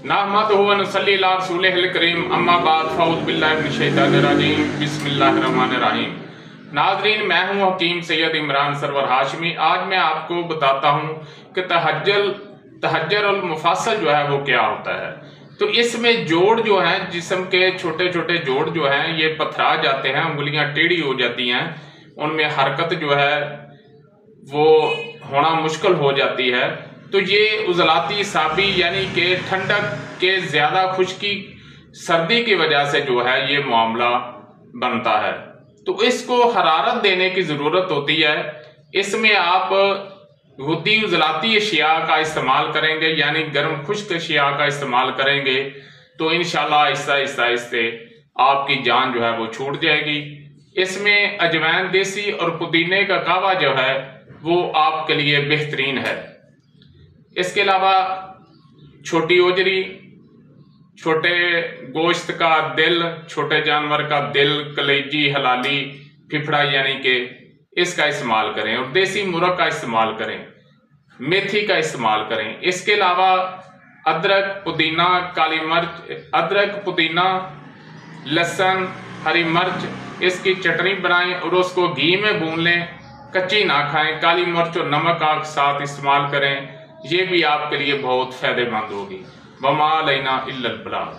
नहमदुहु व नुसल्ली अला रसूलिहिल करीम, अम्मा बाद, फ़अऊज़ु बिल्लाहि मिनश शैतानिर रजीम, बिस्मिल्लाहिर रहमानिर रहीम। नाज़रीन, मैं हूँ हकीम सैयद इमरान सरवर हाशमी। आज मैं आपको बताता हूँ कि तहज्जुरुल मुफ़स्सल जो है वो क्या होता है। तो इसमें जोड़ जो हैं, जिस्म के छोटे छोटे जोड़ जो हैं, ये पथरा जाते हैं, उंगलियां टेढ़ी हो जाती हैं, उनमें हरकत जो है वो होना मुश्किल हो जाती है। तो ये उजलाती साबी यानी कि ठंडक के ज़्यादा खुश्की सर्दी की वजह से जो है ये मामला बनता है। तो इसको हरारत देने की ज़रूरत होती है। इसमें आप गुद्दी उजलाती अशिया का इस्तेमाल करेंगे, यानी गर्म खुश्क अशिया का इस्तेमाल करेंगे, तो इंशाल्लाह आहिस्ता आहिस्ता आहिस्ते आपकी जान जो है वो छूट जाएगी। इसमें अजवैन देसी और पुदीने का कावा जो है वो आपके लिए बेहतरीन है। इसके अलावा छोटी ओजरी, छोटे गोश्त का दिल, छोटे जानवर का दिल, कलेजी, हलाली, फिफड़ा यानी कि इसका इस्तेमाल करें, और देसी मुर्ग का इस्तेमाल करें, मेथी का इस्तेमाल करें। इसके अलावा अदरक, पुदीना, काली मिर्च, अदरक, पुदीना, लहसुन, हरी मिर्च, इसकी चटनी बनाएं और उसको घी में भून लें, कच्ची ना खाएं। काली मिर्च और नमक का साथ इस्तेमाल करें, ये भी आपके लिए बहुत फायदेमंद होगी। वमा अलैना इल्लल बलाग।